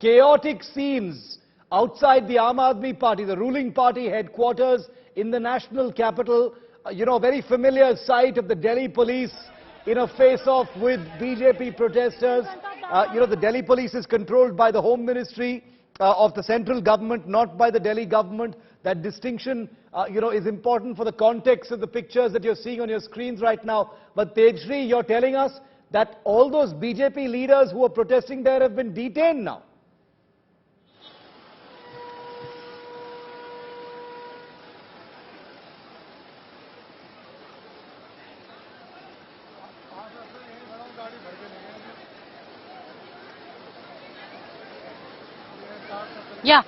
chaotic scenes outside the Aam Aadmi Party, the ruling party headquarters in the national capital. Very familiar sight of the Delhi police in a face-off with BJP protesters. The Delhi police is controlled by the Home Ministry of the central government, not by the Delhi government. That distinction, is important for the context of the pictures that you're seeing on your screens right now. But Tejshri, you're telling us that all those BJP leaders who are protesting there have been detained now. Yeah.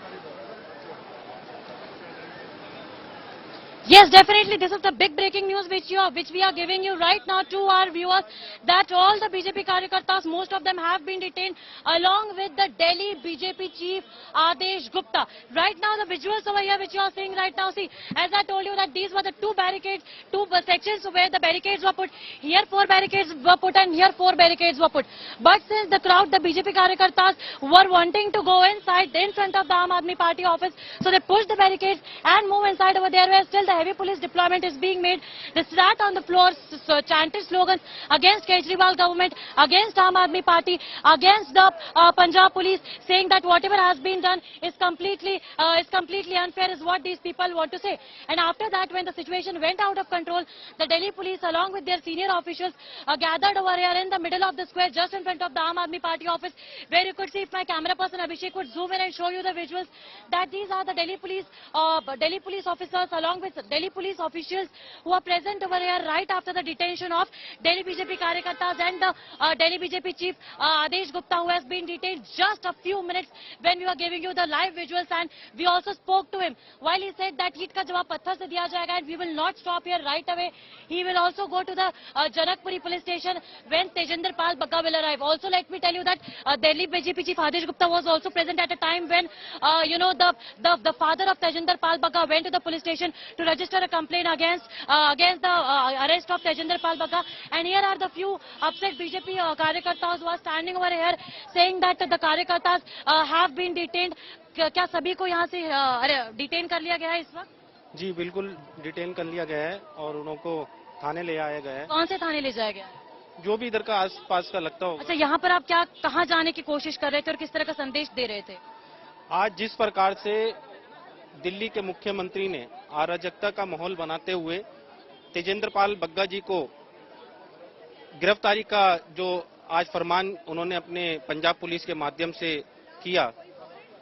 Yes, definitely. This is the big breaking news which we are giving you right now to our viewers, that all the BJP Karyakartas, most of them have been detained along with the Delhi BJP chief Adesh Gupta. Right now the visuals over here which you are seeing right now, see, as I told you that these were the two barricades, two sections where the barricades were put. Here 4 barricades were put and here 4 barricades were put. But since the crowd, the BJP Karyakartas were wanting to go inside in front of the Aam Aadmi Party office, so they pushed the barricades and move inside over there where still the heavy police deployment is being made. They sat on the floor, chanted slogans against Kejriwal government, against Aam Aadmi Party, against the Punjab police, saying that whatever has been done is completely unfair, is what these people want to say. And after that, when the situation went out of control, the Delhi police along with their senior officials gathered over here in the middle of the square just in front of the Aam Aadmi Party office, where you could see, if my camera person Abhishek could zoom in and show you the visuals, that these are the Delhi police officers along with Delhi police officials who are present over here right after the detention of Delhi BJP Karyakartas and the Delhi BJP chief Adesh Gupta, who has been detained just a few minutes when we were giving you the live visuals. And we also spoke to him while he said that heat ka jawab patthar se diya jayega and we will not stop here right away. He will also go to the Janakpuri police station when Tejinder Pal Bagga will arrive. Also, let me tell you that Delhi BJP chief Adesh Gupta was also present at a time when the father of Tejinder Pal Bagga went to the police station to register a complaint against the arrest of Tejinder Pal Bagga. And here are the few upset BJP Karyakartas who are standing over here saying that the Karyakartas have been detained. क्या सभी को यहाँ से detain कर लिया गया है इस वक्त? जी बिल्कुल डिटेन कर लिया गया है और उनको थाने ले आया गया है। कौन से थाने ले जाया गया? जो भी इधर का आसपास का लगता होगा। अच्छा, यहाँ पर आप कहाँ जाने की कोशिश कर रहे थे और किस तरह का संदेश दे रहे थे? आज जिस प्रकार से दिल्ली के मुख्यमंत्री ने अराजकता का माहौल बनाते हुए तेजेंद्र पाल बग्गा जी को गिरफ्तारी का जो आज फरमान उन्होंने अपने पंजाब पुलिस के माध्यम से किया,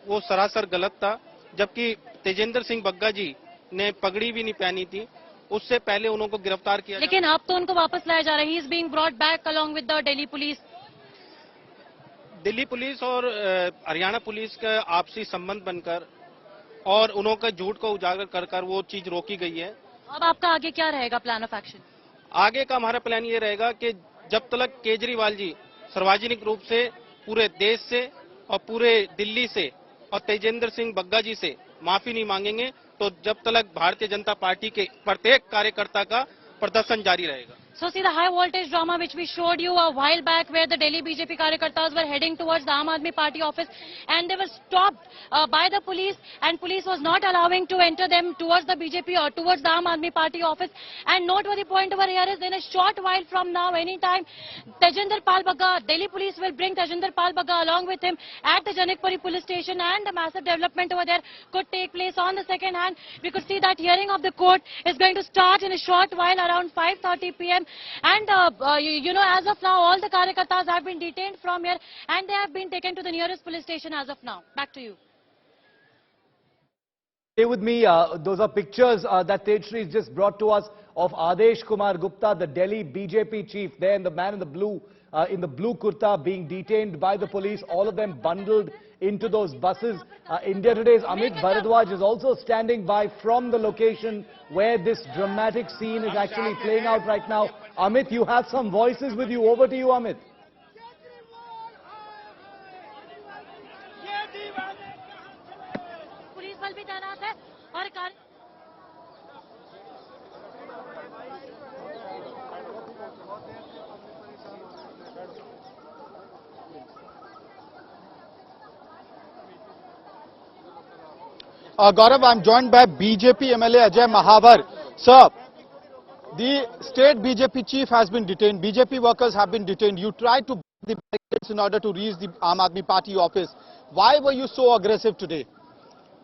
वो सरासर गलत था। जबकि तेजेंद्र सिंह बग्गा जी ने पगड़ी भी नहीं पहनी थी, उससे पहले उनको गिरफ्तार किया। लेकिन अब तो उनको वापस लाया जा रहा है। He is being brought back along with the Delhi police. Delhi police और हरियाणा पुलिस का आपसी संबंध बनकर और उनका झूठ को उजागर कर वो चीज रोकी गई है। अब आपका आगे क्या रहेगा प्लान ऑफ एक्शन? आगे का हमारा प्लान ये रहेगा कि जब तक केजरीवाल जी सार्वजनिक रूप से पूरे देश से और पूरे दिल्ली से और तेजेंद्र सिंह बग्गा जी से माफी नहीं मांगेंगे, तो जब तक भारतीय जनता पार्टी के प्रत्येक कार्यकर्ता का प्रदर्शन जारी रहेगा। So see the high voltage drama which we showed you a while back, where the Delhi BJP Karyakartas were heading towards the Aam Aadmi Party office and they were stopped by the police, and police was not allowing to enter them towards the BJP or towards the Aam Aadmi Party office. And noteworthy point over here is, in a short while from now, anytime, Tejinder Pal Bagga, Delhi police will bring Tejinder Pal Bagga along with him at the Janakpuri police station, and a massive development over there could take place. On the second hand, we could see that hearing of the court is going to start in a short while around 5:30 p.m. And as of now, all the Karyakartas have been detained from here and they have been taken to the nearest police station as of now. Back to you. Stay with me. Those are pictures that Tejshri has just brought to us of Adesh Kumar Gupta, the Delhi BJP chief, there, and the man in the blue kurta being detained by the police, all of them bundled into those buses. India Today's Amit Bharadwaj is also standing by from the location where this dramatic scene is actually playing out right now. Amit, you have some voices with you. Over to you, Amit. Police बल भी तैनात है और Gaurav, I'm joined by BJP MLA Ajay Mahavar. Sir, the state BJP chief has been detained. BJP workers have been detained. You tried to break the barricades in order to reach the Aam Aadmi Party office. Why were you so aggressive today?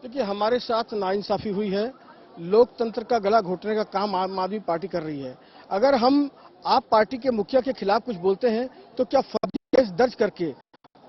देखिए, हमारे साथ नाइंसाफी हुई है। लोकतंत्र का गला घोटने का काम आम आदमी पार्टी कर रही है। अगर हम आप पार्टी के मुखिया के खिलाफ कुछ बोलते हैं तो क्या फर्जी केस दर्ज करके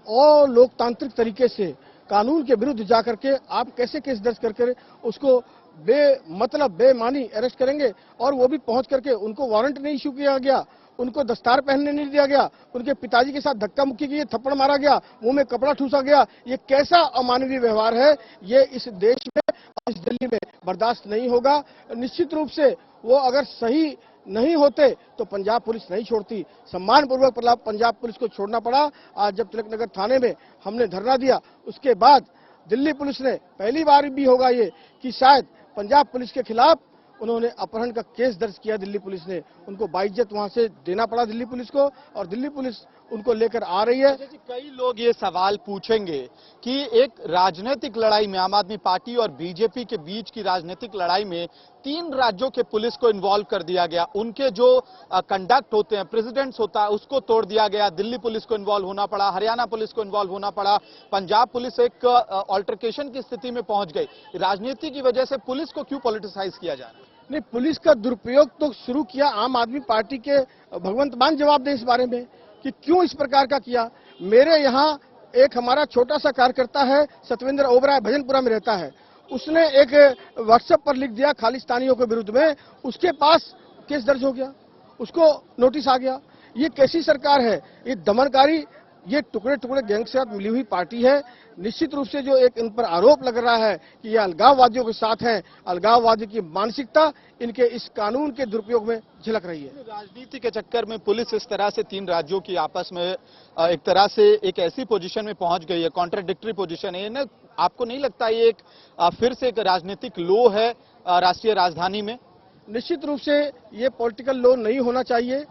और लोकतांत्रिक तरीके से कानून के विरुद्ध जाकर के आप कैसे केस दर्ज करके उसको बेमानी अरेस्ट करेंगे? और वो भी पहुंच करके उनको वारंट नहीं इशू किया गया, उनको दस्तार पहनने नहीं दिया गया, उनके पिताजी के साथ धक्का मुक्की की, थप्पड़ मारा गया, मुंह में कपड़ा ठूसा गया। ये कैसा अमानवीय व्यवहार है? ये इस देश में और इस दिल्ली में बर्दाश्त नहीं होगा। निश्चित रूप से वो अगर सही नहीं होते तो पंजाब पुलिस नहीं छोड़ती। सम्मानपूर्वक पंजाब पुलिस को छोड़ना पड़ा। आज जब तिलक नगर थाने में हमने धरना दिया, उसके बाद दिल्ली पुलिस ने, पहली बार भी होगा ये कि शायद पंजाब पुलिस के खिलाफ उन्होंने अपहरण का केस दर्ज किया। दिल्ली पुलिस ने उनको बाइज्जत वहां से देना पड़ा दिल्ली पुलिस को, और दिल्ली पुलिस उनको लेकर आ रही है। कई लोग ये सवाल पूछेंगे कि एक राजनीतिक लड़ाई में, आम आदमी पार्टी और बीजेपी के बीच की राजनीतिक लड़ाई में 3 राज्यों के पुलिस को इन्वॉल्व कर दिया गया। उनके जो कंडक्ट होते हैं, प्रेसिडेंट्स होता है, उसको तोड़ दिया गया। दिल्ली पुलिस को इन्वॉल्व होना पड़ा, हरियाणा पुलिस को इन्वॉल्व होना पड़ा, पंजाब पुलिस एक ऑल्टरकेशन की स्थिति में पहुंच गई। राजनीति की वजह से पुलिस को क्यों पॉलिटिसाइज किया जा रहा है? नहीं, पुलिस का दुरुपयोग तो शुरू किया आम आदमी पार्टी के भगवंत मान जवाब दे इस बारे में कि क्यों इस प्रकार का किया। मेरे यहाँ एक हमारा छोटा सा कार्यकर्ता है, सतविंदर ओबराय, भजनपुरा में रहता है। उसने एक व्हाट्सएप पर लिख दिया खालिस्तानियों के विरुद्ध में, उसके पास केस दर्ज हो गया, उसको नोटिस आ गया। ये कैसी सरकार है? ये दमनकारी, ये टुकड़े टुकड़े गैंग के साथ मिली हुई पार्टी है। निश्चित रूप से जो एक इन पर आरोप लग रहा है कि ये अलगाववादियों के साथ हैं, अलगाववादी की मानसिकता इनके इस कानून के दुरुपयोग में झलक रही है। राजनीति के चक्कर में पुलिस इस तरह से 3 राज्यों की आपस में एक तरह से एक ऐसी पोजीशन में पहुंच गई है, कॉन्ट्राडिक्टरी पोजीशन है ना? आपको नहीं लगता ये एक फिर से एक राजनीतिक लो है राष्ट्रीय राजधानी में? निश्चित रूप से ये पॉलिटिकल लो नहीं होना चाहिए।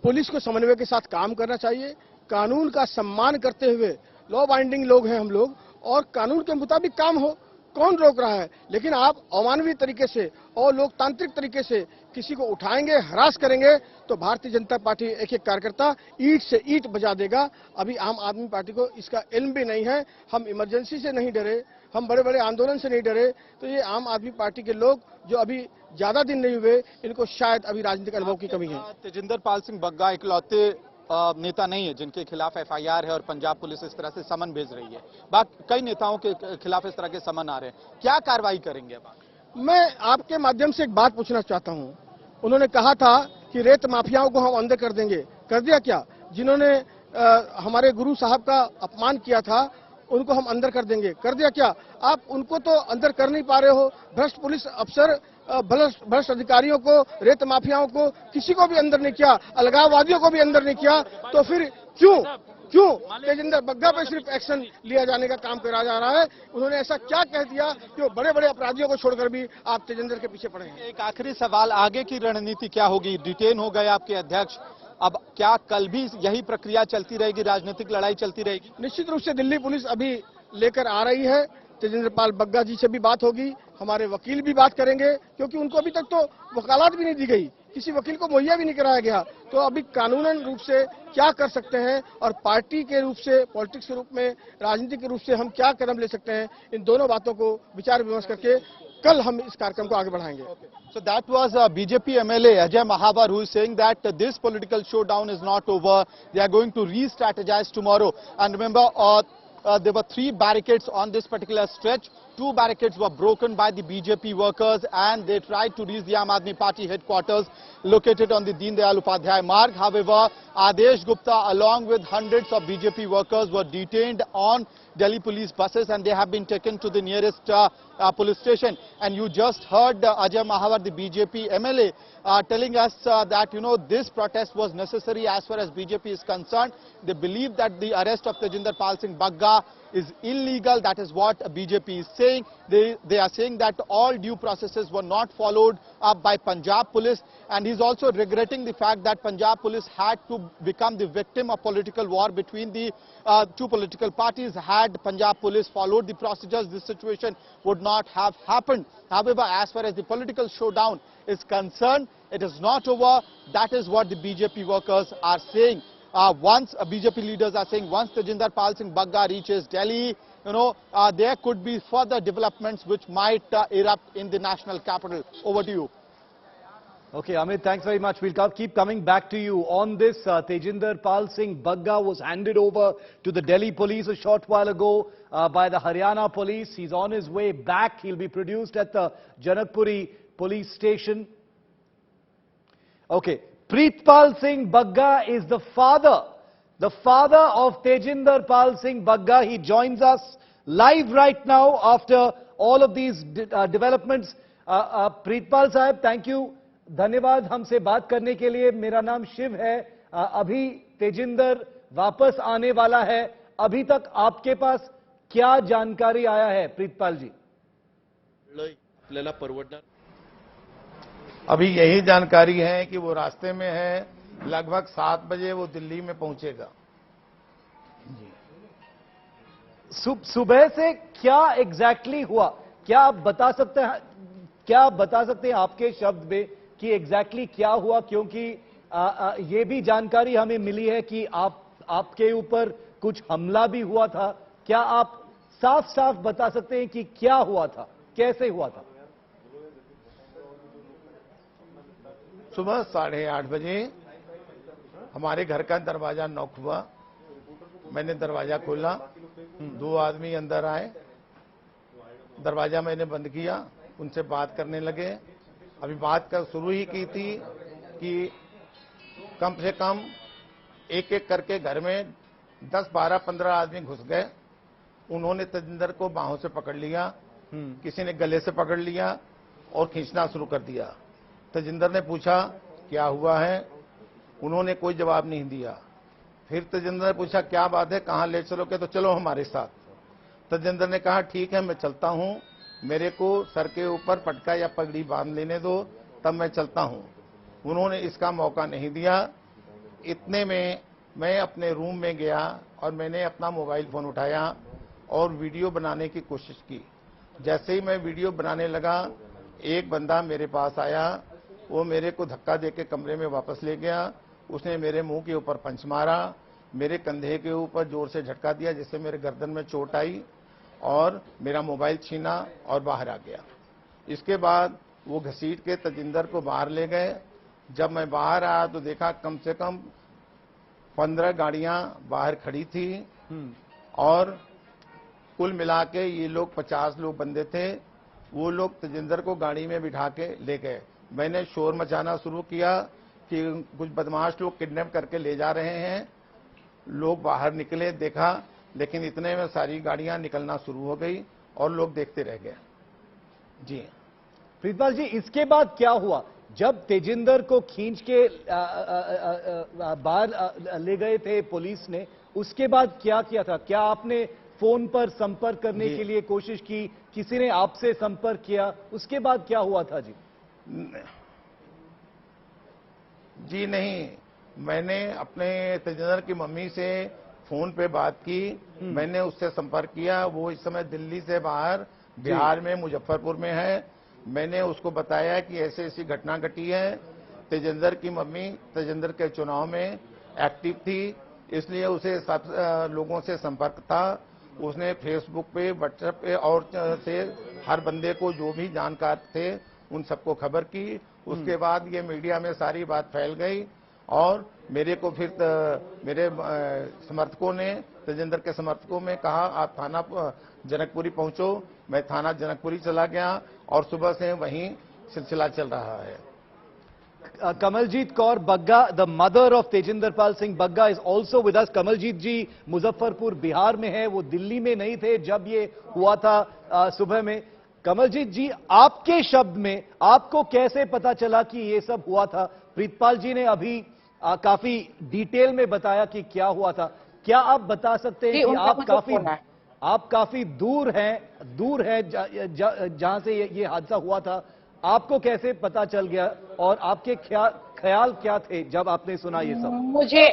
पुलिस को समन्वय के साथ काम करना चाहिए, कानून का सम्मान करते हुए। लॉ बाइंडिंग लोग हैं हम लोग, और कानून के मुताबिक काम हो, कौन रोक रहा है? लेकिन आप अमानवीय तरीके से और लोकतांत्रिक तरीके से किसी को उठाएंगे, हरास करेंगे, तो भारतीय जनता पार्टी एक एक कार्यकर्ता ईंट से ईंट बजा देगा। अभी आम आदमी पार्टी को इसका इल्म भी नहीं है। हम इमरजेंसी से नहीं डरे, हम बड़े बड़े आंदोलन से नहीं डरे। तो ये आम आदमी पार्टी के लोग जो अभी ज्यादा दिन नहीं हुए, इनको शायद अभी राजनीतिक अनुभव की कमी है। तेजिंदर पाल सिंह बग्गा इकलौते नेता नहीं है जिनके खिलाफ एफआईआर है और पंजाब पुलिस इस तरह से समन भेज रही है। बाकी कई नेताओं के खिलाफ इस तरह के समन आ रहे हैं, क्या कार्रवाई करेंगे अब? मैं आपके माध्यम से एक बात पूछना चाहता हूं। उन्होंने कहा था कि रेत माफियाओं को हम अंदर कर देंगे, कर दिया क्या? जिन्होंने हमारे गुरु साहब का अपमान किया था उनको हम अंदर कर देंगे, कर दिया क्या? आप उनको तो अंदर कर नहीं पा रहे हो। भ्रष्ट पुलिस अफसर, भ्रष्ट अधिकारियों को, रेत माफियाओं को, किसी को भी अंदर नहीं किया, अलगाववादियों को भी अंदर नहीं किया। तो फिर क्यों तेजिंदर बग्गा पे सिर्फ एक्शन लिया जाने का काम करा जा रहा है? उन्होंने ऐसा क्या कह दिया कि वो बड़े बड़े अपराधियों को छोड़कर भी आप तेजिंदर के पीछे पड़े हैं? एक आखिरी सवाल, आगे की रणनीति क्या होगी? डिटेन हो गए आपके अध्यक्ष, अब क्या कल भी यही प्रक्रिया चलती रहेगी, राजनीतिक लड़ाई चलती रहेगी? निश्चित रूप से दिल्ली पुलिस अभी लेकर आ रही है। तेजिंदर पाल बग्गा जी से भी बात होगी, हमारे वकील भी बात करेंगे, क्योंकि उनको अभी तक तो वकालत भी नहीं दी गई, किसी वकील को मुहैया भी नहीं कराया गया। तो अभी कानूनन रूप से क्या कर सकते हैं और पार्टी के रूप से, पॉलिटिक्स के रूप में, राजनीति के रूप से हम क्या कदम ले सकते हैं, इन दोनों बातों को विचार विमर्श करके कल हम इस कार्यक्रम को आगे बढ़ाएंगे। So that was BJP MLA Ajay Mahavar, who is saying that this political showdown is not over. They are going to re-strategize tomorrow. And remember, there were 3 barricades on this particular stretch. 2 barricades were broken by the BJP workers and they tried to reach the Aam Aadmi Party headquarters located on the Deen Dayal Upadhyay Marg. However, Adesh Gupta along with hundreds of BJP workers were detained on Delhi police buses and they have been taken to the nearest police station. And you just heard Ajay Mahavar, the BJP MLA, telling us that, you know, this protest was necessary as far as BJP is concerned. They believe that the arrest of Tejinder Pal Singh Bagga Bugga is illegal. That is what BJP is saying. They are saying that all due processes were not followed up by Punjab police, and he's also regretting the fact that Punjab police had to become the victim of political war between the two political parties. Had Punjab police followed the procedures, this situation would not have happened. However, as far as the political showdown is concerned, it is not over. That is what the BJP workers are saying. BJP leaders are saying once Tejinder Pal Singh Bagga reaches Delhi, there could be further developments which might erupt in the national capital. Over to you. Okay, Amit, thanks very much. We'll keep coming back to you on this. Tejinder Pal Singh Bagga was handed over to the Delhi police a short while ago by the Haryana police. He's on his way back. He'll be produced at the Janakpuri police station. Okay, Preetpal Singh Bagga is the father of Tejinder Pal Singh Bagga. He joins us live right now after all of these developments. Preetpal Sahib, thank you. धन्यवाद हमसे बात करने के लिए. मेरा नाम शिव है. अभी तेजिंदर वापस आने वाला है. अभी तक आपके पास क्या जानकारी आया है प्रीतपाल जी? आपल्याला परवडणार. अभी यही जानकारी है कि वो रास्ते में है. लगभग 7 बजे वो दिल्ली में पहुंचेगा. सुबह से क्या एग्जैक्टली हुआ? क्या आप बता सकते हैं आपके शब्द में कि एग्जैक्टली क्या हुआ? क्योंकि ये भी जानकारी हमें मिली है कि आपके ऊपर कुछ हमला भी हुआ था. क्या आप साफ साफ बता सकते हैं कि क्या हुआ था, कैसे हुआ था? सुबह 8:30 बजे हमारे घर का दरवाजा नॉक हुआ. मैंने दरवाजा खोला. 2 आदमी अंदर आए. दरवाजा मैंने बंद किया. उनसे बात करने लगे. अभी बात कर शुरू ही की थी कि कम से कम एक एक करके घर में 10, 12, 15 आदमी घुस गए. उन्होंने तेजिंदर को बाहों से पकड़ लिया. किसी ने गले से पकड़ लिया और खींचना शुरू कर दिया. तेजिंदर ने पूछा क्या हुआ है. उन्होंने कोई जवाब नहीं दिया. फिर तेजिंदर ने पूछा क्या बात है, कहां ले चलोगे? तो चलो हमारे साथ. तेजिंदर ने कहा ठीक है मैं चलता हूं, मेरे को सर के ऊपर पटका या पगड़ी बांध लेने दो, तब मैं चलता हूं. उन्होंने इसका मौका नहीं दिया. इतने में मैं अपने रूम में गया और मैंने अपना मोबाइल फोन उठाया और वीडियो बनाने की कोशिश की. जैसे ही मैं वीडियो बनाने लगा, एक बंदा मेरे पास आया. वो मेरे को धक्का देके कमरे में वापस ले गया. उसने मेरे मुंह के ऊपर पंच मारा. मेरे कंधे के ऊपर जोर से झटका दिया जिससे मेरे गर्दन में चोट आई और मेरा मोबाइल छीना और बाहर आ गया. इसके बाद वो घसीट के तेजिंदर को बाहर ले गए. जब मैं बाहर आया तो देखा कम से कम 15 गाड़ियां बाहर खड़ी थी और कुल मिला के ये लोग 50 लोग बंदे थे. वो लोग तेजिंदर को गाड़ी में बिठा के ले गए. मैंने शोर मचाना शुरू किया कि कुछ बदमाश लोग किडनैप करके ले जा रहे हैं. लोग बाहर निकले, देखा, लेकिन इतने में सारी गाड़ियां निकलना शुरू हो गई और लोग देखते रह गए. जी प्रीतपाल जी, इसके बाद क्या हुआ? जब तेजिंदर को खींच के बाहर ले गए थे पुलिस ने, उसके बाद क्या किया था? क्या आपने फोन पर संपर्क करने के लिए कोशिश की? किसी ने आपसे संपर्क किया? उसके बाद क्या हुआ था जी? जी नहीं, मैंने अपने तेजिंदर की मम्मी से फोन पे बात की. मैंने उससे संपर्क किया. वो इस समय दिल्ली से बाहर बिहार में मुजफ्फरपुर में है. मैंने उसको बताया कि ऐसे ऐसी घटना घटी है. तेजिंदर की मम्मी तेजिंदर के चुनाव में एक्टिव थी, इसलिए उसे सब लोगों से संपर्क था. उसने फेसबुक पे, व्हाट्सएप पे और से हर बंदे को जो भी जानकार थे उन सबको खबर की. उसके बाद ये मीडिया में सारी बात फैल गई और मेरे को फिर मेरे समर्थकों ने, तेजिंदर के समर्थकों में कहा आप थाना जनकपुरी पहुंचो. मैं थाना जनकपुरी चला गया और सुबह से वहीं सिलसिला चल रहा है. Kamaljeet Kaur Bagga, the mother of Tejinder Pal Singh Bagga, is also with us. Kamaljeet जी मुजफ्फरपुर बिहार में है, वो दिल्ली में नहीं थे जब ये हुआ था सुबह में. कमलजीत जी, आपके शब्द में आपको कैसे पता चला कि ये सब हुआ था? प्रीतपाल जी ने अभी काफी डिटेल में बताया कि क्या हुआ था. क्या आप बता सकते हैं कि आप काफी आप काफी दूर हैं जहां से ये हादसा हुआ था। आपको कैसे पता चल गया और आपके ख्याल क्या थे जब आपने सुना ये सब? मुझे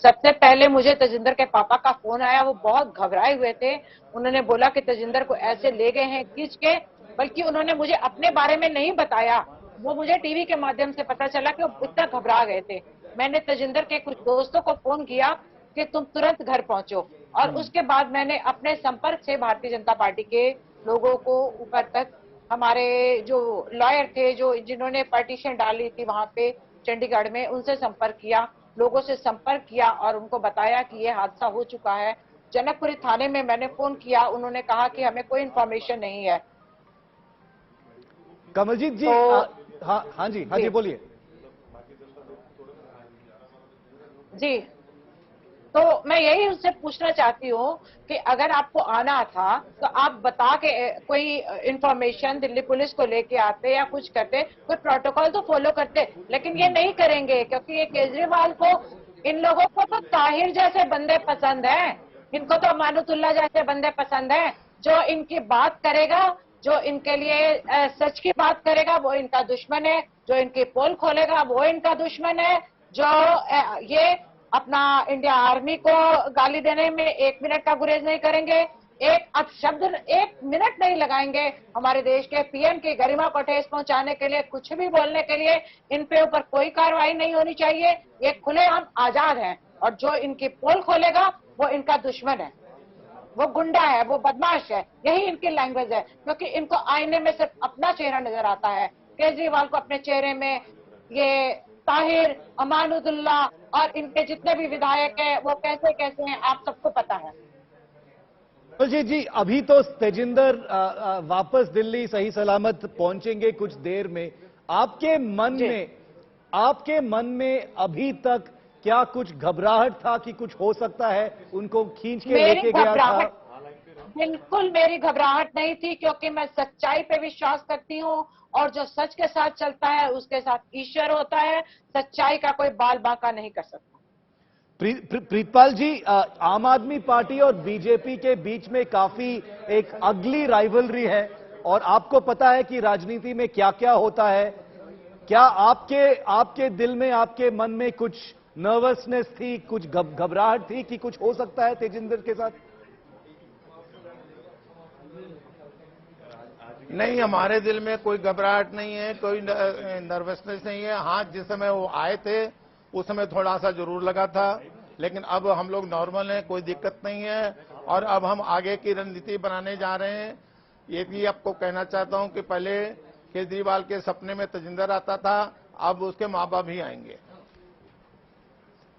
सबसे पहले मुझे तजिंदर के पापा का फोन आया। वो बहुत घबराए हुए थे। उन्होंने बोला कि तजिंदर को ऐसे ले गए हैं खींच के, बल्कि उन्होंने मुझे अपने बारे में नहीं बताया। वो मुझे टीवी के माध्यम से पता चला कि वो इतना घबरा गए थे। मैंने तजिंदर के कुछ दोस्तों को फोन किया कि तुम तुरंत घर पहुंचो, और उसके बाद मैंने अपने संपर्क से भारतीय जनता पार्टी के लोगों को ऊपर तक, हमारे जो लॉयर थे जो जिन्होंने पार्टीशन डाली थी वहां पे चंडीगढ़ में, उनसे संपर्क किया, लोगों से संपर्क किया और उनको बताया कि ये हादसा हो चुका है। जनकपुरी थाने में मैंने फोन किया, उन्होंने कहा कि हमें कोई इन्फॉर्मेशन नहीं है। कमलजीत जी, हाँ जी बोलिए। जी, तो मैं यही उससे पूछना चाहती हूँ कि अगर आपको आना था तो आप बता के कोई इंफॉर्मेशन दिल्ली पुलिस को लेके आते या कुछ करते, कोई प्रोटोकॉल तो फॉलो करते, लेकिन ये नहीं करेंगे क्योंकि ये केजरीवाल को, इन लोगों को तो ताहिर जैसे बंदे पसंद हैं, इनको तो अमानुतुल्लाह जैसे बंदे पसंद हैं। जो इनकी बात करेगा, जो इनके लिए सच की बात करेगा, वो इनका दुश्मन है। जो इनकी पोल खोलेगा वो इनका दुश्मन है। जो ये अपना इंडिया आर्मी को गाली देने में 1 मिनट का गुरेज नहीं करेंगे, एक अपशब्द 1 मिनट नहीं लगाएंगे हमारे देश के पीएम की गरिमा को ठेस पहुंचाने के लिए, कुछ भी बोलने के लिए इन पे ऊपर कोई कार्रवाई नहीं होनी चाहिए। ये खुलेआम आजाद हैं, और जो इनकी पोल खोलेगा वो इनका दुश्मन है, वो गुंडा है, वो बदमाश है। यही इनकी लैंग्वेज है, क्योंकि इनको आईने में सिर्फ अपना चेहरा नजर आता है। केजरीवाल को अपने चेहरे में ये ताहिर, अमानुतुल्लाह और इनके जितने भी विधायक हैं वो कैसे कैसे हैं आप सबको पता है। जी, अभी तो तेजिंदर वापस दिल्ली सही सलामत पहुंचेंगे कुछ देर में। आपके मन में अभी तक क्या कुछ घबराहट था कि कुछ हो सकता है, उनको खींच के लेके गया था? बिल्कुल मेरी घबराहट नहीं थी, क्योंकि मैं सच्चाई पे विश्वास करती हूँ, और जो सच के साथ चलता है उसके साथ ईश्वर होता है। सच्चाई का कोई बाल बांका नहीं कर सकता। प्रीतपाल जी, आम आदमी पार्टी और बीजेपी के बीच में काफी एक अगली राइवलरी है, और आपको पता है कि राजनीति में क्या क्या होता है। क्या आपके दिल में, आपके मन में कुछ नर्वसनेस थी, कुछ घबराहट थी कि कुछ हो सकता है तेजिंदर के साथ? नहीं, हमारे दिल में कोई घबराहट नहीं है, कोई नर्वसनेस नहीं है। हाँ, जिस समय वो आए थे उस समय थोड़ा सा जरूर लगा था, लेकिन अब हम लोग नॉर्मल हैं, कोई दिक्कत नहीं है। और अब हम आगे की रणनीति बनाने जा रहे हैं। ये भी आपको कहना चाहता हूं कि पहले केजरीवाल के सपने में तजिंदर आता था, अब उसके माँ बाप भी आएंगे।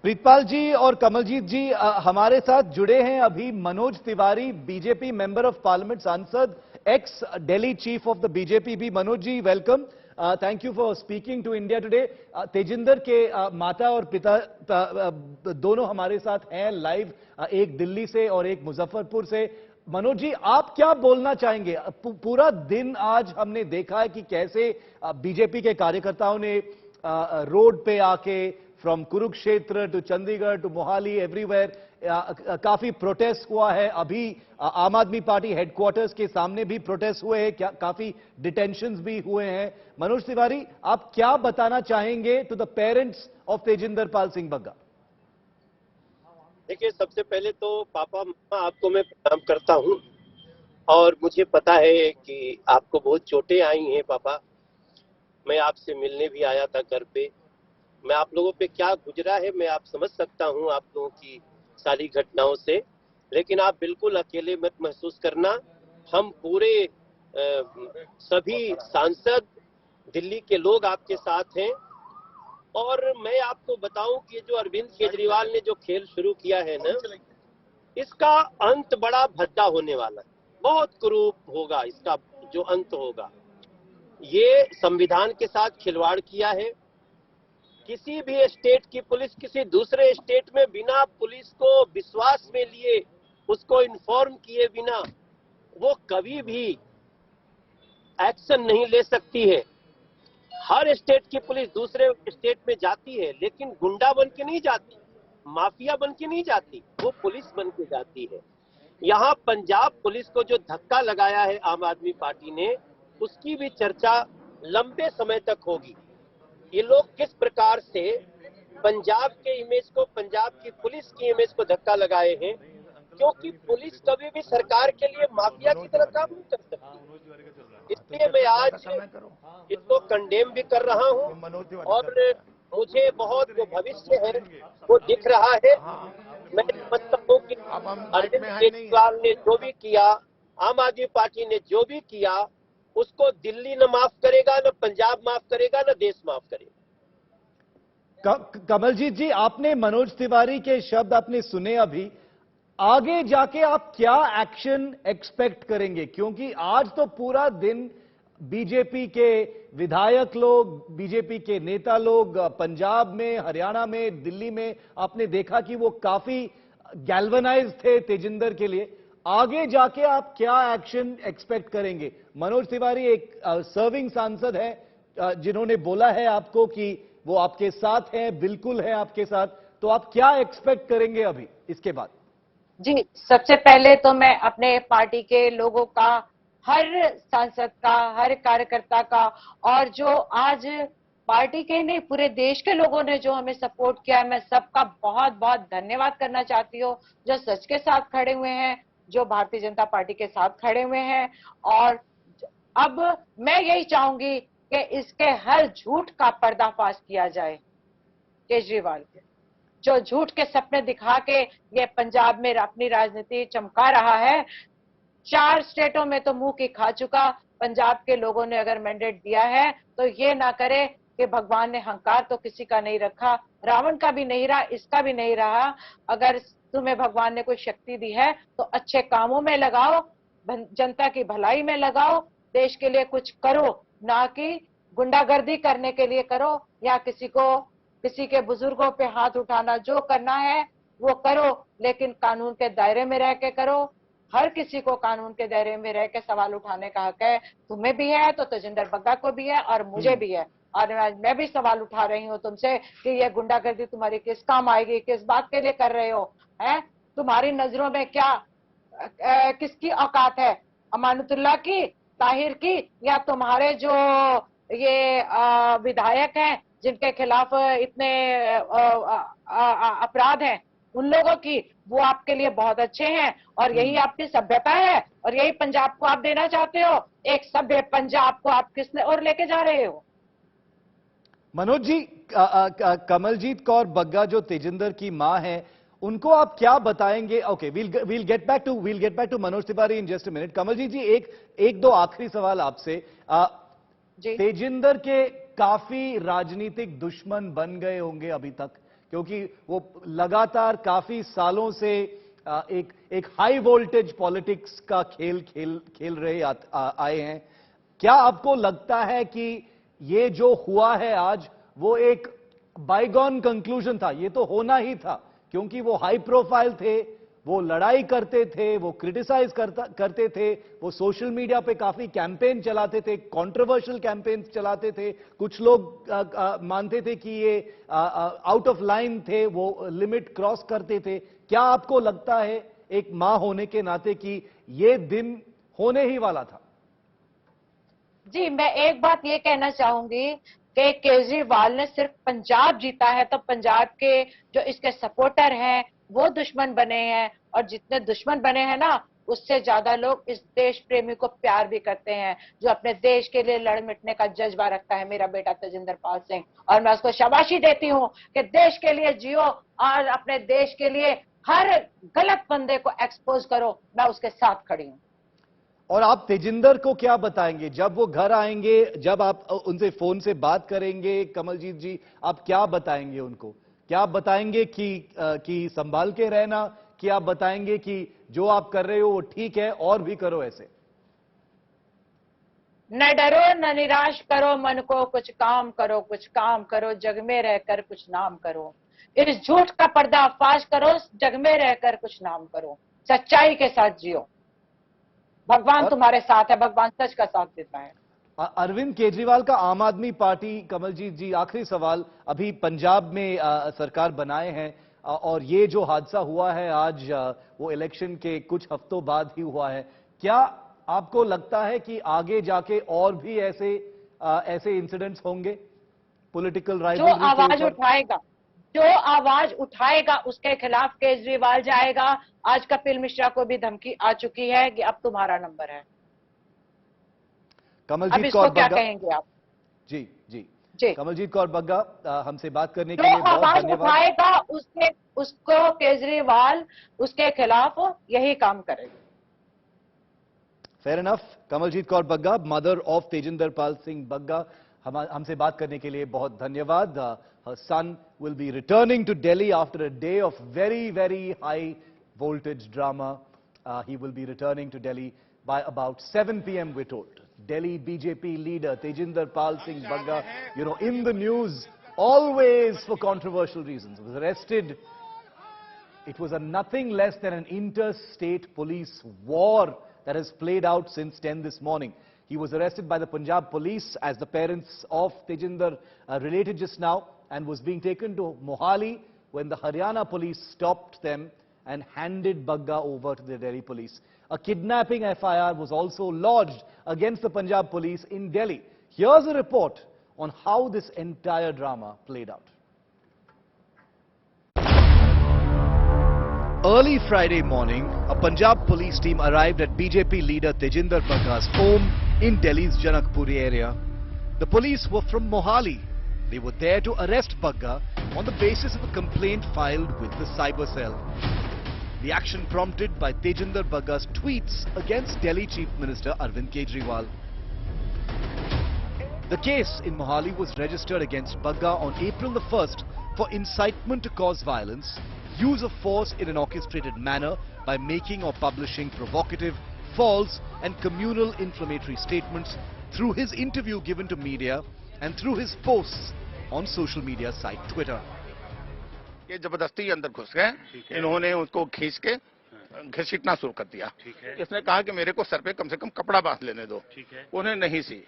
प्रीतपाल जी और कमलजीत जी, हमारे साथ जुड़े हैं अभी Manoj Tiwari, BJP member of parliament, सांसद, ex Delhi chief of the BJP भी। Manoj ji, welcome, thank you for speaking to India Today. Tajinder के माता और पिता दोनों हमारे साथ हैं लाइव, एक दिल्ली से और एक मुजफ्फरपुर से। मनोज जी, आप क्या बोलना चाहेंगे? पूरा दिन आज हमने देखा है कि कैसे बीजेपी के कार्यकर्ताओं ने रोड पे आके, from Kurukshetra to Chandigarh to Mohali, everywhere काफी प्रोटेस्ट हुआ है। अभी आम आदमी पार्टी हेडक्वार्टर्स के सामने भी प्रोटेस्ट हुए हैं, काफी डिटेंशंस भी हुए हैं। मनोज तिवारी, आप क्या बताना चाहेंगे to the parents of Tajinder Pal Singh Bagga? देखिए, सबसे पहले तो पापा मम्मा आपको मैं प्रणाम करता हूं, और मुझे पता है कि आपको बहुत चोटें आई हैं पापा। मैं आपसे मिलने भी आया था घर पे। मैं आप लोगों पे क्या गुजरा है मैं आप समझ सकता हूं, आप लोगों की सारी घटनाओं से, लेकिन आप बिल्कुल अकेले मत महसूस करना। हम पूरे सभी सांसद, दिल्ली के लोग आपके साथ हैं। और मैं आपको बताऊं कि जो अरविंद केजरीवाल ने जो खेल शुरू किया है ना, इसका अंत बड़ा भद्दा होने वाला है, बहुत क्रूर होगा इसका जो अंत होगा। ये संविधान के साथ खिलवाड़ किया है। किसी भी स्टेट की पुलिस किसी दूसरे स्टेट में बिना पुलिस को विश्वास में लिए, उसको इन्फॉर्म किए बिना वो कभी भी एक्शन नहीं ले सकती है। हर स्टेट की पुलिस दूसरे स्टेट में जाती है, लेकिन गुंडा बन के नहीं जाती, माफिया बन के नहीं जाती, वो पुलिस बन के जाती है। यहाँ पंजाब पुलिस को जो धक्का लगाया है आम आदमी पार्टी ने, उसकी भी चर्चा लंबे समय तक होगी। ये लोग किस प्रकार से पंजाब के इमेज को, पंजाब की पुलिस की इमेज को धक्का लगाए हैं, क्योंकि पुलिस कभी भी सरकार के लिए माफिया की तरह काम नहीं कर सकती। इसलिए मैं आज इसको कंडेम भी कर रहा हूं और मुझे बहुत जो भविष्य है वो दिख रहा है। मैं समझता हूँ कि अरविंद केजरीवाल ने जो भी किया, आम आदमी पार्टी ने जो भी किया, उसको दिल्ली न माफ करेगा, न पंजाब माफ करेगा, न देश माफ करेगा। कमलजीत जी, आपने मनोज तिवारी के शब्द आपने सुने अभी। आगे जाके आप क्या एक्शन एक्सपेक्ट करेंगे? क्योंकि आज तो पूरा दिन बीजेपी के विधायक लोग, बीजेपी के नेता लोग पंजाब में, हरियाणा में, दिल्ली में आपने देखा कि वो काफी गैल्वनाइज थे तेजिंदर के लिए। आगे जाके आप क्या एक्शन एक्सपेक्ट करेंगे? मनोज तिवारी एक सर्विंग सांसद है जिन्होंने बोला है आपको कि वो आपके साथ हैं, बिल्कुल है आपके साथ, तो आप क्या एक्सपेक्ट करेंगे अभी इसके बाद? जी, सबसे पहले तो मैं अपने पार्टी के लोगों का, हर सांसद का, हर कार्यकर्ता का, और जो आज पार्टी के नहीं पूरे देश के लोगों ने जो हमें सपोर्ट किया है, मैं सबका बहुत बहुत धन्यवाद करना चाहती हूँ। जो सच के साथ खड़े हुए हैं, जो भारतीय जनता पार्टी के साथ खड़े हुए हैं। और अब मैं यही चाहूंगी कि इसके हर झूठ का पर्दाफाश किया जाए। केजरीवाल के जो झूठ के सपने दिखा के ये पंजाब में अपनी राजनीति चमका रहा है, 4 स्टेटों में तो मुंह की खा चुका। पंजाब के लोगों ने अगर मैंडेट दिया है तो ये ना करे कि भगवान ने हंकार तो किसी का नहीं रखा, रावण का भी नहीं रहा, इसका भी नहीं रहा। अगर तुम्हें भगवान ने कोई शक्ति दी है तो अच्छे कामों में लगाओ, जनता की भलाई में लगाओ, देश के लिए कुछ करो, ना कि गुंडागर्दी करने के लिए करो या किसी के बुजुर्गों पे हाथ उठाना। जो करना है वो करो, लेकिन कानून के दायरे में रह के करो। हर किसी को कानून के दायरे में रह के सवाल उठाने का हक है। तुम्हें भी है तो तेजिंदर बग्गा को भी है और मुझे भी है। और आज मैं भी सवाल उठा रही हूँ तुमसे कि ये गुंडागर्दी तुम्हारी किस काम आएगी, किस बात के लिए कर रहे हो? हैं, तुम्हारी नजरों में क्या किसकी औकात है? अमानुतुल्लाह की, ताहिर की, या तुम्हारे जो ये विधायक हैं जिनके खिलाफ इतने अपराध हैं, उन लोगों की? वो आपके लिए बहुत अच्छे हैं और यही आपकी सभ्यता है और यही पंजाब को आप देना चाहते हो। एक सभ्य पंजाब को आप किसने और लेके जा रहे हो? मनोज जी, कमलजीत कौर बग्गा जो तेजिंदर की मां है, उनको आप क्या बताएंगे? Okay, we'll get back to Manoj Tiwari in just a minute। Kamaljeet ji, एक दो आखिरी सवाल आपसे। तेजिंदर के काफी राजनीतिक दुश्मन बन गए होंगे अभी तक, क्योंकि वो लगातार काफी सालों से एक हाई वोल्टेज पॉलिटिक्स का खेल रहे आए हैं। क्या आपको लगता है कि ये जो हुआ है आज, वो एक बाइगॉन कंक्लूजन था? ये तो होना ही था, क्योंकि वो हाई प्रोफाइल थे, वो लड़ाई करते थे, वो क्रिटिसाइज करते थे, वो सोशल मीडिया पे काफी कैंपेन चलाते थे, कंट्रोवर्शियल कैंपेन चलाते थे। कुछ लोग मानते थे कि ये आउट ऑफ लाइन थे, वो लिमिट क्रॉस करते थे। क्या आपको लगता है एक मां होने के नाते कि ये दिन होने ही वाला था? जी, मैं एक बात ये कहना चाहूंगी कि केजरीवाल ने सिर्फ पंजाब जीता है तो पंजाब के जो इसके सपोर्टर हैं वो दुश्मन बने हैं, और जितने दुश्मन बने हैं ना, उससे ज्यादा लोग इस देश प्रेमी को प्यार भी करते हैं, जो अपने देश के लिए लड़ मिटने का जज्बा रखता है। मेरा बेटा तेजिंदर पाल सिंह, और मैं उसको शाबाशी देती हूँ कि देश के लिए जियो और अपने देश के लिए हर गलत बंदे को एक्सपोज करो। मैं उसके साथ खड़ी हूँ। और आप तेजिंदर को क्या बताएंगे जब वो घर आएंगे, जब आप उनसे फोन से बात करेंगे? कमलजीत जी, आप क्या बताएंगे उनको? क्या आप बताएंगे कि संभाल के रहना, कि आप बताएंगे कि जो आप कर रहे हो वो ठीक है और भी करो ऐसे? न डरो न निराश करो मन को, कुछ काम करो, कुछ काम करो, जग में रहकर कुछ नाम करो। इस झूठ का पर्दाफाश करो, जग में रहकर कुछ नाम करो, सच्चाई के साथ जियो। भगवान तुम्हारे साथ है, भगवान सच का साथ देता है। अरविंद केजरीवाल का आम आदमी पार्टी, कमलजीत जी, आखिरी सवाल, अभी पंजाब में सरकार बनाए हैं, और ये जो हादसा हुआ है आज वो इलेक्शन के कुछ हफ्तों बाद ही हुआ है। क्या आपको लगता है कि आगे जाके और भी ऐसे इंसिडेंट्स होंगे पॉलिटिकल राइवलरी जो आवाज उठाएगा उसके खिलाफ केजरीवाल जाएगा। आज कपिल मिश्रा को भी धमकी आ चुकी है कि अब तुम्हारा नंबर है। अब कमलजीत इसको कौर क्या बग्गा, कहेंगे आप? जी जी जी, कमलजीत कौर बग्गा हमसे बात करने के जो लिए बहुत आवाज धन्यवाद। उठाएगा उसको केजरीवाल उसके खिलाफ यही काम करेगा। Fair enough. Kamaljeet Kaur Bagga, mother of Tajinder Pal Singh Bagga, हमसे बात करने के लिए बहुत धन्यवाद। Her son will be returning to Delhi after a day of very high voltage drama. He will be returning to Delhi by about 7 p.m. we're told. Delhi BJP leader Tejinder Pal Singh Bagga, in the news always for controversial reasons, was arrested. It was a nothing less than an interstate police war that has played out since 10 this morning. He was arrested by the Punjab police as the parents of Tejinder related just now, and was being taken to Mohali when the Haryana police stopped them and handed Bagga over to the Delhi police. A kidnapping FIR was also lodged against the Punjab police in Delhi. Here's a report on how this entire drama played out. Early Friday morning, a Punjab police team arrived at BJP leader Tejinder Bagga's home in Delhi's Janakpuri area. The police were from Mohali. They were there to arrest Bagga on the basis of a complaint filed with the cyber cell. The action prompted by Tejinder Bagga's tweets against Delhi Chief Minister Arvind Kejriwal. The case in Mohali was registered against Bagga on April the 1st for incitement to cause violence, use of force in an orchestrated manner by making or publishing provocative, false and communal inflammatory statements through his interview given to media and through his posts on social media site Twitter. ये जबरदस्ती अंदर घुस गए, इन्होंने उसको खींच के घसीटना शुरू कर दिया। इसने कहा कि मेरे को सर पे कम से कम कपड़ा बांध लेने दो, उन्हें नहीं सी,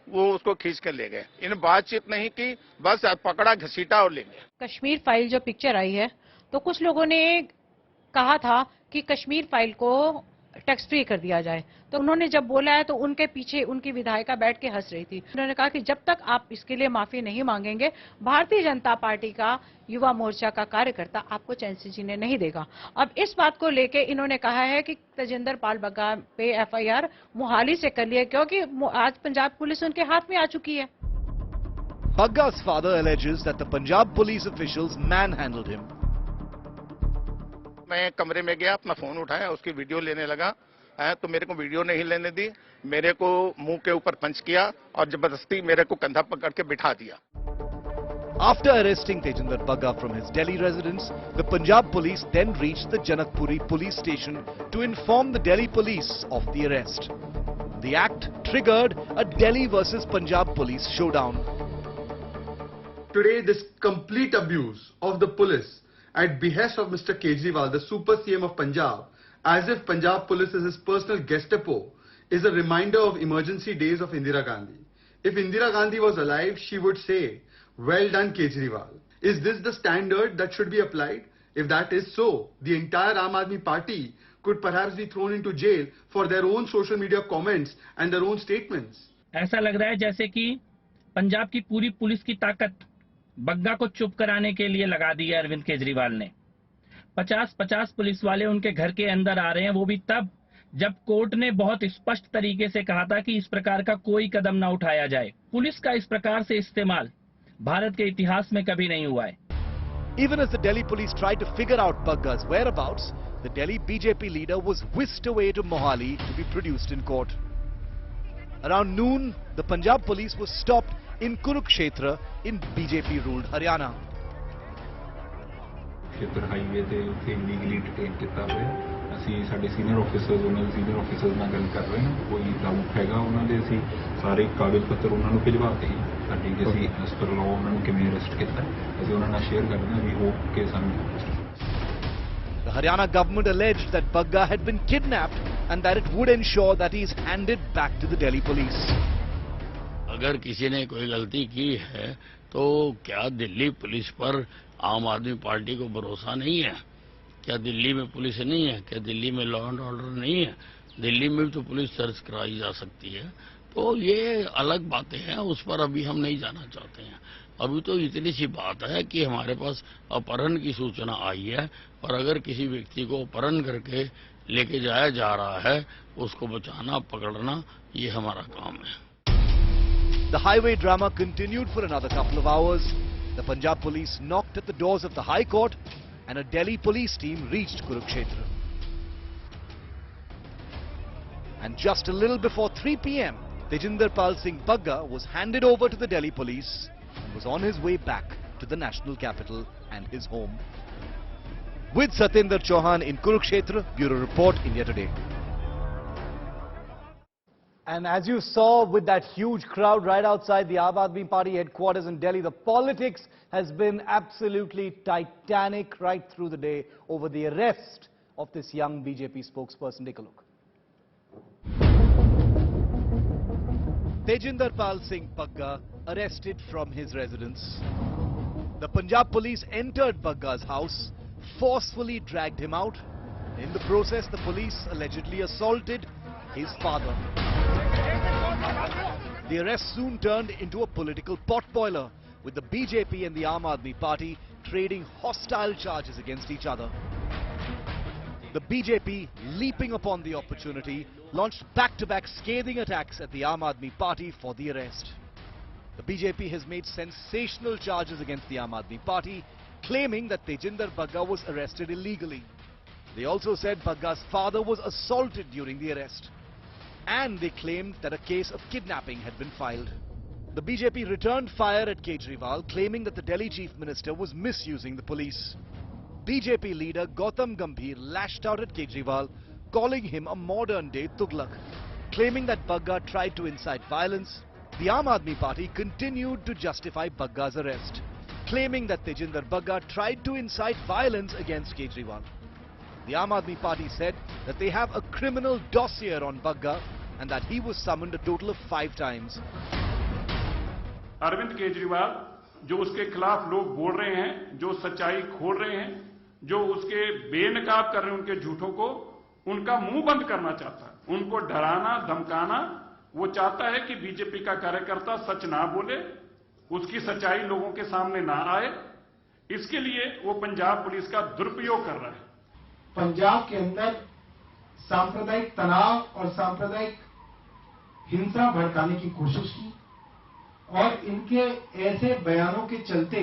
वो उसको खींच कर ले गए। इन बातचीत नहीं की, बस पकड़ा, घसीटा और ले गए। कश्मीर फाइल जो पिक्चर आई है, तो कुछ लोगों ने कहा था कि कश्मीर फाइल को टैक्स फ्री कर दिया जाए, तो उन्होंने जब बोला है तो उनके पीछे उनकी विधायिका बैठ के हंस रही थी। उन्होंने कहा कि जब तक आप इसके लिए माफी नहीं मांगेंगे, भारतीय जनता पार्टी का युवा मोर्चा का कार्यकर्ता आपको चैन से जीने नहीं देगा। अब इस बात को लेके इन्होंने कहा है कि तेजिंदर पाल बग्गा पे FIR मोहाली से कर लिया, क्योंकि आज पंजाब पुलिस उनके हाथ में आ चुकी है। Bagga's father alleges that the Punjab police officials manhandled him. मैं कमरे में गया, अपना फोन उठाया, उसकी वीडियो लेने लगा, तो मेरे को वीडियो नहीं लेने दी, मेरे को मुंह के ऊपर पंच किया और जबरदस्ती मेरे को कंधा पकड़ के बिठा दिया। After arresting Tejinder Bagga from his Delhi residence, the Punjab police then reached the Janakpuri police station to inform the Delhi police of the arrest. The act triggered a Delhi versus Punjab police showdown. Today, this complete abuse of the police at behest of Mr. Kejriwal, the super CM of Punjab, as if Punjab police is his personal Gestapo, is a reminder of emergency days of Indira Gandhi. If Indira Gandhi was alive, she would say, "Well done, Kejriwal." Is this the standard that should be applied? If that is so, the entire Aam Aadmi party could perhaps be thrown into jail for their own social media comments and their own statements. ऐसा लग रहा है जैसे कि पंजाब की पूरी police की ताकत बग्गा को चुप कराने के लिए लगा दी है अरविंद केजरीवाल ने। 50-50 पुलिस वाले उनके घर के अंदर आ रहे हैं, वो भी तब जब कोर्ट ने बहुत स्पष्ट तरीके से कहा था कि इस प्रकार का कोई कदम ना उठाया जाए। पुलिस का इस प्रकार से इस्तेमाल भारत के इतिहास में कभी नहीं हुआ है। Even as the Delhi police tried to figure out Bagga's whereabouts, the Delhi BJP leader was whisked away to Mohali to be produced in court. Around noon, the Punjab police was stopped in Kurukshetra in BJP-ruled Haryana. क्षेत्र highway ਤੇ ਉੱਥੇ illegally detain ਕੀਤਾ ਹੋਇਆ। ਅਸੀਂ ਸਾਡੇ senior officers ਉਹਨਾਂ ਦੇ senior officers ਨਾਲ ਗੱਲ ਕਰ ਰਹੇ ਹਾਂ। ਕੋਈ ਦਾਊਟ ਹੈਗਾ ਉਹਨਾਂ ਦੇ, ਅਸੀਂ ਸਾਰੇ ਕਾਗਜ਼ ਪੱਤਰ ਉਹਨਾਂ ਨੂੰ ਭਿਜਵਾਤੇ ਹੀ। ਸਾਡੀ ਅਸੀਂ ਐਸ ਪਰ ਲਾਅ ਉਹਨਾਂ ਨੂੰ ਕਿਵੇਂ ਅਰੈਸਟ ਕੀਤਾ, ਅਸੀਂ ਉਹਨਾਂ ਨਾਲ ਸ਼ੇਅਰ ਕਰਦੇ ਹਾਂ। ਵੀ ਹੋਪ ਕਿ ਸਾਨੂੰ The Haryana government alleged that Bagga had been kidnapped and that it would ensure that he is handed back to the Delhi police. अगर किसी ने कोई गलती की है तो क्या दिल्ली पुलिस पर आम आदमी पार्टी को भरोसा नहीं है? क्या दिल्ली में पुलिस नहीं है? क्या दिल्ली में लॉ एंड ऑर्डर नहीं है? दिल्ली में भी तो पुलिस सर्च कराई जा सकती है। तो ये अलग बातें हैं, उस पर अभी हम नहीं जाना चाहते हैं। अभी तो इतनी सी बात है कि हमारे पास अपहरण की सूचना आई है, और अगर किसी व्यक्ति को अपहरण करके लेके जाया जा रहा है, उसको बचाना, पकड़ना, ये हमारा काम है। The highway drama continued for another couple of hours. The Punjab police knocked at the doors of the High Court and a Delhi police team reached Kurukshetra. And just a little before 3 p.m., Tejinder Pal Singh Bagga was handed over to the Delhi police and was on his way back to the national capital and his home. With Satyendra Chauhan in Kurukshetra, Bureau Report, India Today. And as you saw with that huge crowd right outside the Aam Aadmi Party headquarters in Delhi, the politics has been absolutely titanic right through the day over the arrest of this young BJP spokesperson. Take a look. Tejinder Pal Singh Bagga arrested from his residence. The Punjab police entered Bagga's house, forcefully dragged him out. In the process, the police allegedly assaulted his father. The arrest soon turned into a political potboiler, with the BJP and the Aam Aadmi Party trading hostile charges against each other. The BJP, leaping upon the opportunity, launched back-to-back scathing attacks at the Aam Aadmi Party for the arrest. The BJP has made sensational charges against the Aam Aadmi Party, claiming that Tejinder Bagga was arrested illegally. They also said Bagga's father was assaulted during the arrest. And they claimed that a case of kidnapping had been filed. The BJP returned fire at Kejriwal, claiming that the Delhi Chief Minister was misusing the police. BJP leader Gautam Gambhir lashed out at Kejriwal, calling him a modern-day Tughlaq. Claiming that Bagga tried to incite violence, the Aam Aadmi Party continued to justify Bagga's arrest, claiming that Tejinder Bagga tried to incite violence against Kejriwal. The Aam Aadmi Party said that they have a criminal dossier on Bagga and that he was summoned a total of 5 times. Arvind Kejriwal जो उसके खिलाफ लोग बोल रहे हैं, जो सच्चाई खोल रहे हैं, जो उसके बेनकाब कर रहे हैं उनके झूठों को, उनका मुंह बंद करना चाहता है, उनको डराना, धमकाना। वो चाहता है कि बीजेपी का कार्यकर्ता सच ना बोले, उसकी सच्चाई लोगों के सामने ना आए। इसके लिए वो पंजाब पुलिस का दुरुपयोग कर रहा है। पंजाब के अंदर सांप्रदायिक तनाव और सांप्रदायिक हिंसा भड़काने की कोशिश की और इनके ऐसे बयानों के चलते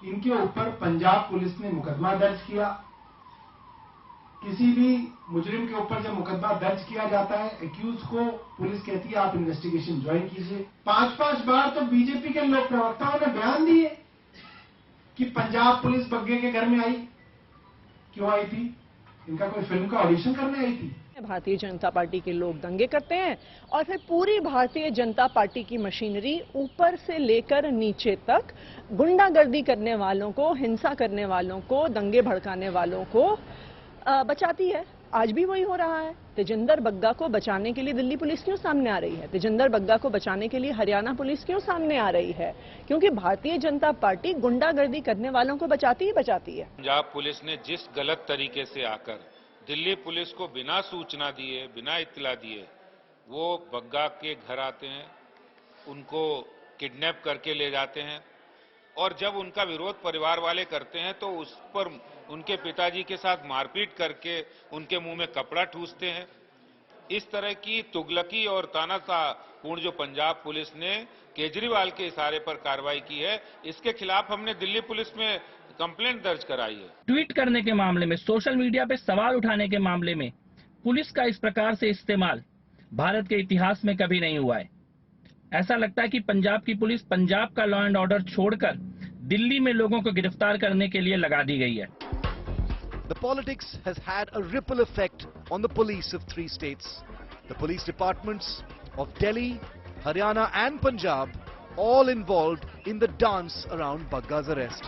इनके ऊपर पंजाब पुलिस ने मुकदमा दर्ज किया। किसी भी मुजरिम के ऊपर जब मुकदमा दर्ज किया जाता है, एक्यूज को पुलिस कहती है आप इन्वेस्टिगेशन ज्वाइन कीजिए। 5-5 बार तो बीजेपी के लोक प्रवक्ताओं ने बयान दिए कि पंजाब पुलिस बग्गे के घर में आई। क्यों आई थी? इनका कोई फिल्म का ऑडिशन करने आई थी? भारतीय जनता पार्टी के लोग दंगे करते हैं और फिर पूरी भारतीय जनता पार्टी की मशीनरी ऊपर से लेकर नीचे तक गुंडागर्दी करने वालों को, हिंसा करने वालों को, दंगे भड़काने वालों को बचाती है। आज भी वही हो रहा है। तेजिंदर बग्गा को बचाने के लिए दिल्ली पुलिस क्यों सामने आ रही है? तेजिंदर बग्गा को बचाने के लिए हरियाणा पुलिस क्यों सामने आ रही है? क्योंकि भारतीय जनता पार्टी गुंडागर्दी करने वालों को बचाती ही बचाती है। पंजाब पुलिस ने जिस गलत तरीके से आकर दिल्ली पुलिस को बिना सूचना दिए, बिना इत्तला दिए वो बग्गा के घर आते हैं, उनको किडनैप करके ले जाते हैं और जब उनका विरोध परिवार वाले करते हैं तो उस पर उनके पिताजी के साथ मारपीट करके उनके मुंह में कपड़ा ठूसते हैं। इस तरह की तुगलकी और तानाशाहपूर्ण जो पंजाब पुलिस ने केजरीवाल के इशारे पर कार्रवाई की है, इसके खिलाफ हमने दिल्ली पुलिस में कंप्लेंट दर्ज कराई है। ट्वीट करने के मामले में, सोशल मीडिया पे सवाल उठाने के मामले में पुलिस का इस प्रकार से इस्तेमाल भारत के इतिहास में कभी नहीं हुआ है। ऐसा लगता है कि पंजाब की पुलिस पंजाब का लॉ एंड ऑर्डर छोड़कर दिल्ली में लोगों को गिरफ्तार करने के लिए लगा दी गई है। The politics has had a ripple effect on the police of 3 states. The police departments of Delhi, Haryana and Punjab all involved in the dance around Bagga's arrest.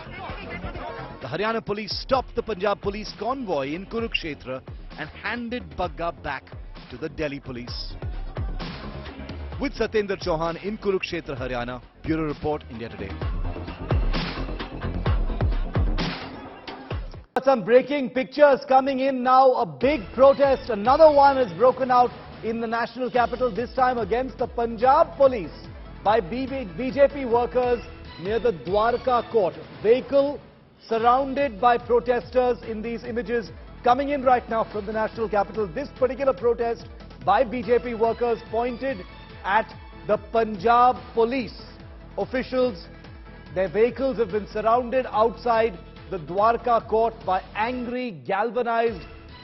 The Haryana police stopped the Punjab police convoy in Kurukshetra and handed Bagga back to the Delhi police. With Satyendra Chauhan in Kurukshetra, Haryana, Bureau Report, India Today. Some breaking pictures coming in now. A big protest, another one has broken out in the national capital, this time against the Punjab police by BJP workers near the Dwarka court. Vehicle surrounded by protesters in these images coming in right now from the national capital. This particular protest by BJP workers pointed at the Punjab police. Officials, their vehicles have been surrounded outside the Dwarka court by angry, galvanized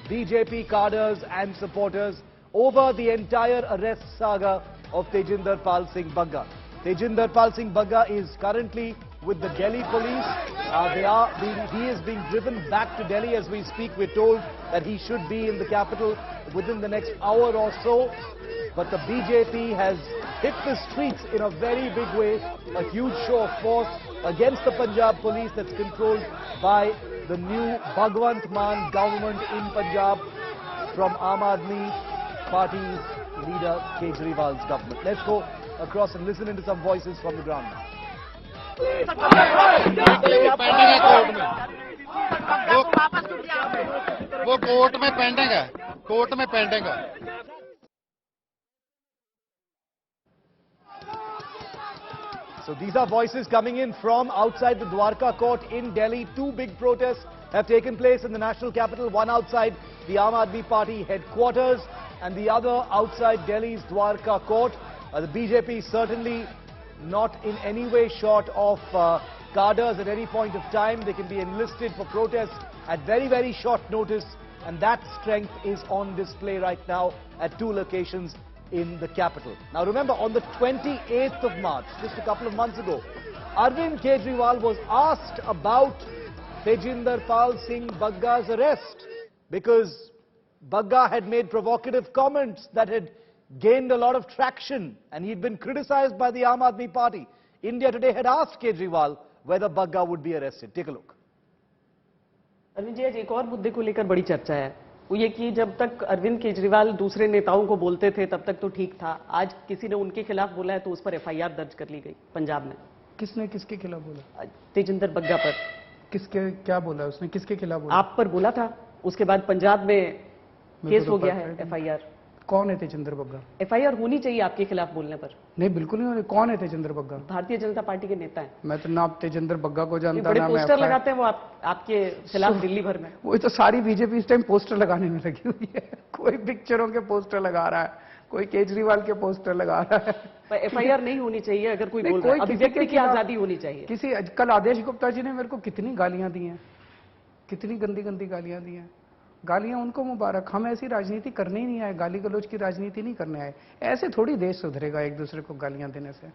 BJP cadres and supporters over the entire arrest saga of Tejinder Pal Singh Bagga. Tejinder Pal Singh Bagga is currently with the Delhi police. He is being driven back to Delhi as we speak. We're told that he should be in the capital within the next hour or so. But the BJP has hit the streets in a very big way. A huge show of force against the Punjab police that's controlled by the new Bhagwant Mann government in Punjab from Aam Aadmi Party's leader Kejriwal's government. Let's go across and listen into some voices from the ground. वो court में pending है, court में pending है। So these are voices coming in from outside the Dwarka court in Delhi. Two big protests have taken place in the national capital, one outside the Aam Aadmi Party headquarters and the other outside Delhi's Dwarka court. The BJP certainly not in any way short of cadres at any point of time. They can be enlisted for protests at very, very short notice, and that strength is on display right now at two locations in the capital. Now remember, on the 28th of March, just a couple of months ago, Arvind Kejriwal was asked about Tejinder Pal Singh Bagga's arrest because Bagga had made provocative comments that had gained a lot of traction and he'd been criticized by the Aam Aadmi Party. India Today had asked Kejriwal whether Bagga would be arrested. Take a look. Arvind ji, आज एक और मुद्दे को लेकर बड़ी चर्चा है, वो ये कि जब तक अरविंद केजरीवाल दूसरे नेताओं को बोलते थे तब तक तो ठीक था, आज किसी ने उनके खिलाफ बोला है तो उस पर एफआईआर दर्ज कर ली गई पंजाब में। किसने किसके खिलाफ बोला? तेजिंदर बग्गा पर। किसके क्या बोला उसने, किसके खिलाफ बोला? आप पर बोला था, उसके बाद पंजाब में केस हो गया है, एफआईआर। कौन है तेजिंदर बग्गा? एफआईआर होनी चाहिए आपके खिलाफ बोलने पर। नहीं, बिल्कुल नहीं होनी। कौन है तेजिंदर बग्गा? भारतीय जनता पार्टी के नेता है। मैं तो ना तेजिंदर बग्गा को जानता, बड़े ना पोस्टर लगाते हैं वो आपके खिलाफ दिल्ली भर में। वो तो सारी बीजेपी इस टाइम पोस्टर लगाने में लगी हुई है। कोई पिक्चरों के पोस्टर लगा रहा है, कोई केजरीवाल के पोस्टर लगा रहा है। पर एफआईआर नहीं होनी चाहिए अगर कोई बोल रहा है। अभिव्यक्ति की आजादी होनी चाहिए। किसी कल आदेश गुप्ता जी ने मेरे को कितनी गालियां दी हैं, कितनी गंदी गंदी गालियां दी हैं। गालियां उनको मुबारक, हम ऐसी राजनीति करने ही नहीं आए, गाली गलौज की राजनीति नहीं करने आए। ऐसे थोड़ी देश सुधरेगा एक दूसरे को गालियां देने से।